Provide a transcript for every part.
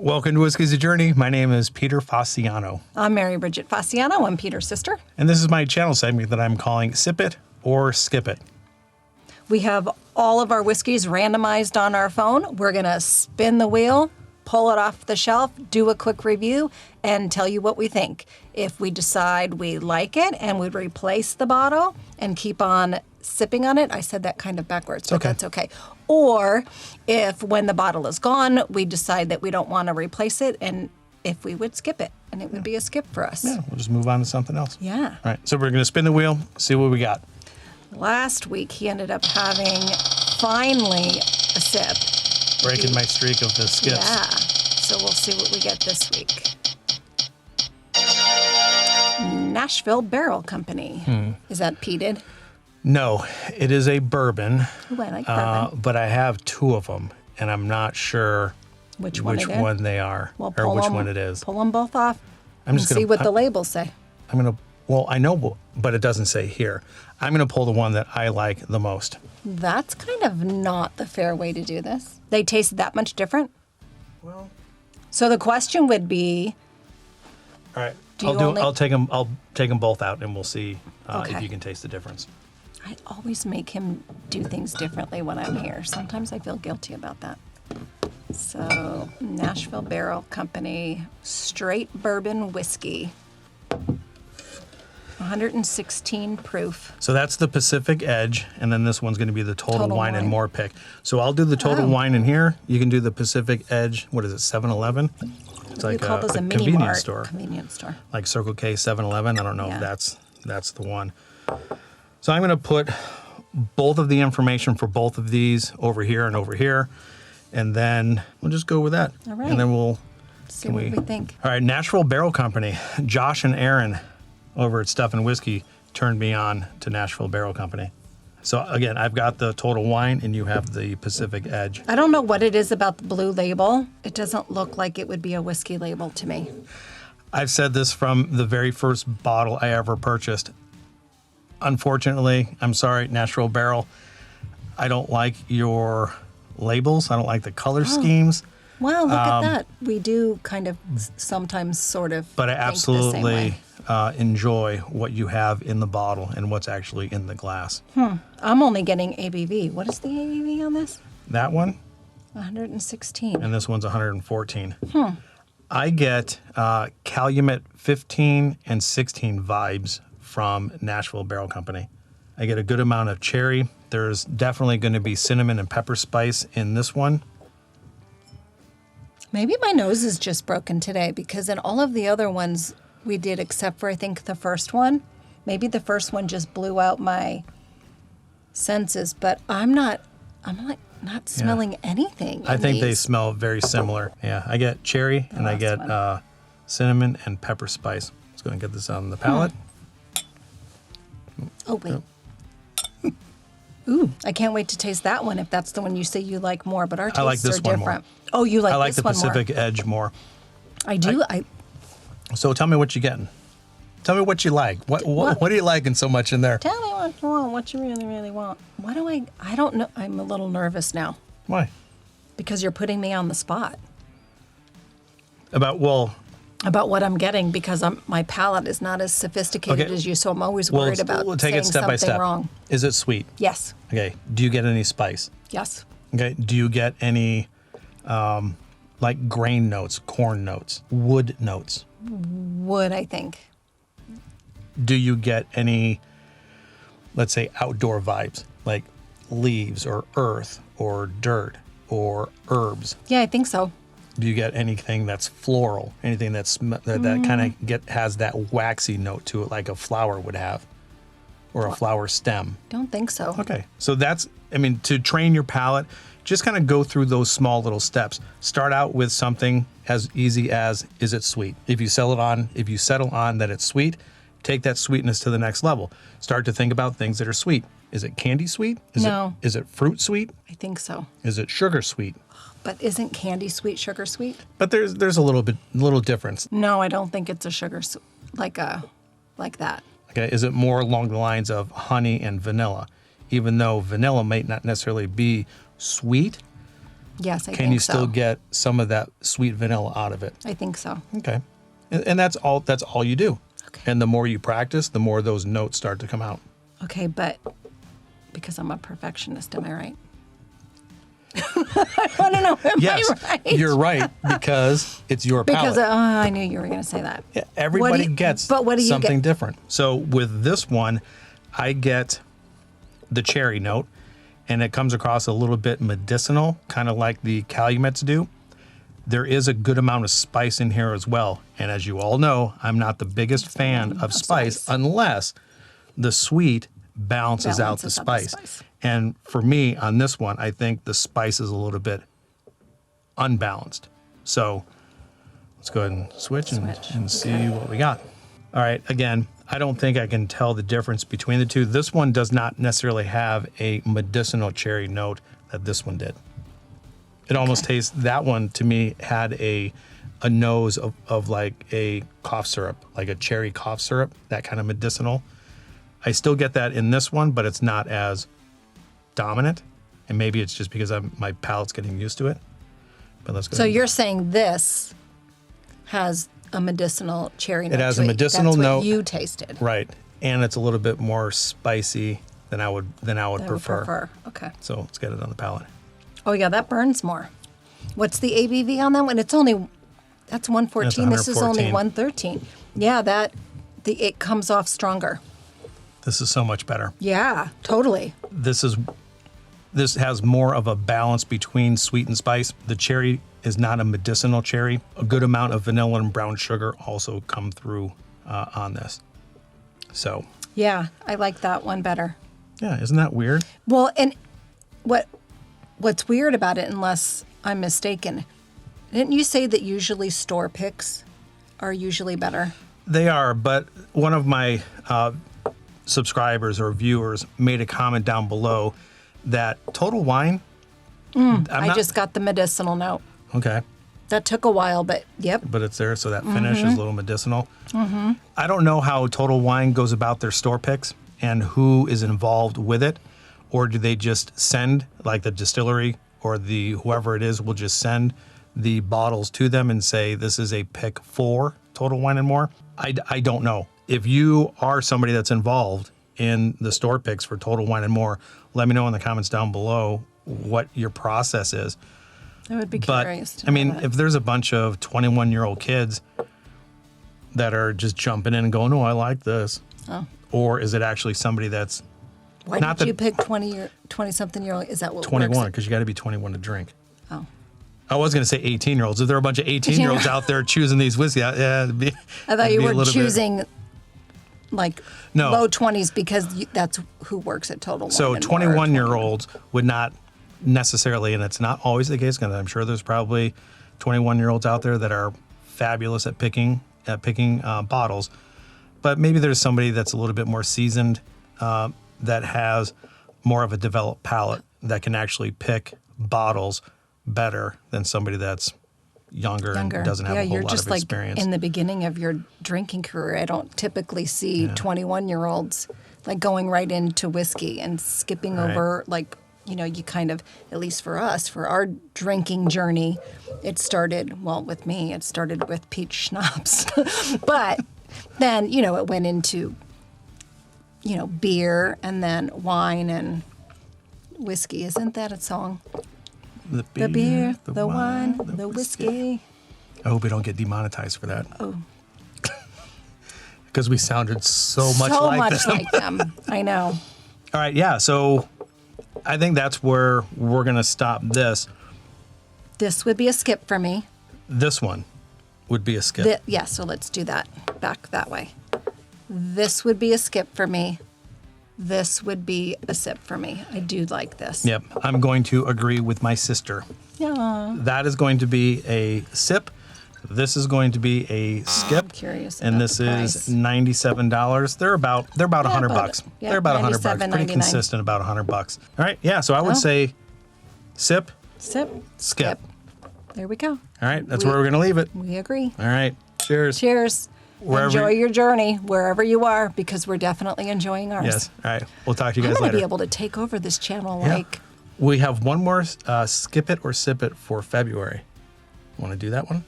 Welcome to Whiskey's a Journey. My name is Peter Fasciano. I'm Mary Bridget Fasciano. I'm Peter's sister. And this is my channel segment that I'm calling Sip It or Skip It. We have all of our whiskeys randomized on our phone. We're going to spin the wheel, pull it off the shelf, do a quick review, and tell you what we think. If we decide we like it and we'd replace the bottle and keep on sipping on it, I said that kind of backwards, but that's okay. Or if when the bottle is gone, we decide that we don't want to replace it, and if we would skip it, and it would be a skip for us. Yeah, we'll just move on to something else. Yeah. All right, so we're going to spin the wheel, see what we got. Last week, he ended up having finally a sip. Breaking my streak of the skips. Yeah. So we'll see what we get this week. Nashville Barrel Company. Is that peated? No, it is a bourbon. Ooh, I like bourbon. But I have two of them, and I'm not sure Which one they are, Well, or which one it is. Pull them both off I'm and just gonna, see what the labels say. I'm going to, well, I know, but it doesn't say here. I'm going to pull the one that I like the most. That's kind of not the fair way to do this. They taste that much different? Well, So the question would be, all right. Do you only- I'll take them both out, and we'll see Okay. if you can taste the difference. I always make him do things differently when I'm here. Sometimes I feel guilty about that. So, Nashville Barrel Company, straight bourbon whiskey. 116 proof. So that's the Pacific Edge, and then this one's going to be the Total Wine and Wine. More pick. So I'll do the Total Oh. Wine in here. You can do the Pacific Edge. What is it, 7-Eleven? It's You like call those a mini convenience mart store, convenience store. like Circle K, 7-Eleven. I don't know Yeah. if that's the one. So I'm going to put both of the information for both of these over here and over here, and then we'll just go with that. All right. And then we'll See what we think. All right, Nashville Barrel Company. Josh and Aaron over at Stuff and Whiskey turned me on to Nashville Barrel Company. So again, I've got the Total Wine and you have the Pacific Edge. I don't know what it is about the blue label. It doesn't look like it would be a whiskey label to me. I've said this from the very first bottle I ever purchased. Unfortunately, I'm sorry, Nashville Barrel, I don't like your labels. I don't like the color schemes. Wow, look at that. We do kind of sometimes sort of But I think the same absolutely way. enjoy what you have in the bottle and what's actually in the glass. I'm only getting ABV. What is the ABV on this? That one 116. and this one's 114. I get Calumet 15 and 16 vibes from Nashville Barrel Company. I get a good amount of cherry. There's definitely going to be cinnamon and pepper spice in this one. Maybe my nose is just broken today because in all of the other ones we did, except for I think the first one, maybe the first one just blew out my senses, but I'm like not smelling anything. I in think they these. smell very similar. Yeah, I get cherry and I last get one. cinnamon and pepper spice. Let's go and get this on the palate. Oh, wait. Ooh, I can't wait to taste that one if that's the one you say you like more, but our tastes I like this are one more. different. Oh, you like I like this the one Pacific Edge more. more. I do. So tell me what you're getting. Tell me what you like. What are you liking so much in there? Tell me what you want, what you really, really want. What do I don't know. I'm a little nervous now Why? because you're putting me on the spot About what I'm getting because my palate is not as sophisticated Okay. as you, so I'm always worried about we'll take saying it step by something step. wrong. Is it sweet? Yes. Okay. Do you get any spice? Yes. Okay. Do you get any like grain notes, corn notes, wood notes? Would I think. Do you get any, let's say, outdoor vibes like leaves or earth or dirt or herbs? Yeah, I think so. Do you get anything that's floral? Anything that kind of has that waxy note to it, like a flower would have, or a flower stem? Don't think so. Okay, so that's, I mean, to train your palate, just kind of go through those small little steps. Start out with something as easy as, is it sweet? If you settle on that it's sweet, take that sweetness to the next level. Start to think about things that are sweet. Is it candy sweet? No. Is it fruit sweet? I think so. Is it sugar sweet? But isn't candy sweet, sugar sweet? But there's a little difference. No, I don't think it's a sugar like that. Okay, is it more along the lines of honey and vanilla? Even though vanilla might not necessarily be sweet, Yes, I Can think you so. still get some of that sweet vanilla out of it? I think so. Okay. And that's all you do. Okay. And the more you practice, the more those notes start to come out. Okay, but because I'm a perfectionist, am I right? I want to know, am Yes, I right? you're right, because it's your palate. Because I knew you were going to say that. Yeah, everybody gets but what do you something get? different. So with this one, I get the cherry note, and it comes across a little bit medicinal, kind of like the Calumets do. There is a good amount of spice in here as well. And as you all know, I'm not the biggest fan of spice unless the sweet balances out the spice. And for me, on this one, I think the spice is a little bit unbalanced. So let's go ahead and switch. And see what we got. All right, again, I don't think I can tell the difference between the two. This one does not necessarily have a medicinal cherry note that this one did. It almost tastes, that one to me had a nose of like a cough syrup, like a cherry cough syrup, that kind of medicinal. I still get that in this one, but it's not as dominant. And maybe it's just because my palate's getting used to it. But let's go. So you're saying this has a medicinal cherry note. It has to a medicinal That's note. What you tasted. Right. And it's a little bit more spicy than I would prefer. Okay. So let's get it on the palate. Oh yeah, that burns more. What's the ABV on that one? It's only, that's 114. That's This is only 114. 113. Yeah, it comes off stronger. This is so much better. Yeah, totally. This has more of a balance between sweet and spice. The cherry is not a medicinal cherry. A good amount of vanilla and brown sugar also come through on this. So Yeah, I like that one better. yeah, isn't that weird? Well, and what's weird about it, unless I'm mistaken, didn't you say that usually store picks are usually better? They are, but one of my subscribers or viewers made a comment down below that Total Wine. I just got the medicinal note. Okay. That took a while, but yep. But it's there, so that finish is a little medicinal. I don't know how Total Wine goes about their store picks and who is involved with it, or do they just send, like the distillery or the whoever it is will just send the bottles to them and say this is a pick for Total Wine and More? I don't know. If you are somebody that's involved in the store picks for Total Wine and More, let me know in the comments down below what your process is. I would be But curious. I mean, if there's a bunch of 21-year-old kids that are just jumping in and going, "Oh, I like this," or is it actually somebody that's why not did that- you pick 20-something-year-old? Is that what 21? works? Because you got to be 21 to drink. Oh. I was going to say 18-year-olds. If there are a bunch of 18-year-olds out there choosing these whiskey, yeah, it'd be, I thought it'd you be a were little bit- choosing like No. low 20s because that's who works at Total Wine. So and More, 21-year-olds would not necessarily, and it's not always the case, because I'm sure there's probably 21-year-olds out there that are fabulous at picking bottles, but maybe there's somebody that's a little bit more seasoned that has more of a developed palate that can actually pick bottles better than somebody that's younger. And doesn't have a whole you're lot just of experience. like in the beginning of your drinking career. I don't typically see 21-year-olds like going right into whiskey and skipping Right. over like, you kind of, at least for us, for our drinking journey, it started, well, with me, it started with peach schnapps. But then, it went into, beer and then wine and whiskey. Isn't that a song? The beer, the wine, the whiskey. I hope we don't get demonetized for that. Oh. Because we sounded so much like them. them. I know. All right, yeah. So I think that's where we're gonna stop this. This would be a skip for me. This one would be a skip. So let's do that. Back that way. This would be a skip for me. This would be a sip for me. I do like this. Yep, I'm going to agree with my sister. Yeah. That is going to be a sip. This is going to be a skip. I'm curious And about this the price. is $97. They're about $100 about bucks. it. Yeah, They're about $100 bucks. Pretty $97.99. consistent, about $100. All right, yeah. So I would say sip, Sip. skip. There we go. All right, that's where we're gonna leave it. We agree. All right, cheers. Cheers. Wherever- Enjoy your journey wherever you are, because we're definitely enjoying ours. Yes. All right. We'll talk to you I'm guys going to later. be able to take over this channel Yeah. like We have one more skip it or sip it for February. Want to do that one?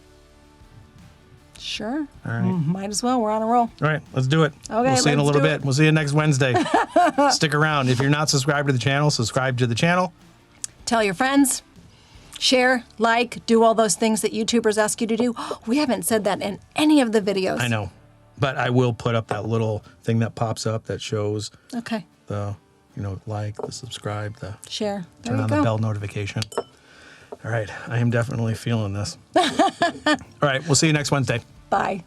Sure. All right. Might as well. We're on a roll. All right, let's do it. Okay, we'll see you in a let's little do bit. it. We'll see you next Wednesday. Stick around. If you're not subscribed to the channel, subscribe to the channel. Tell your friends. Share, like, do all those things that YouTubers ask you to do. We haven't said that in any of the videos. I know, but I will put up that little thing that pops up that shows Okay. the, like, the subscribe, the Share. There turn you on go. the bell notification. All right, I am definitely feeling this. All right, we'll see you next Wednesday. Bye.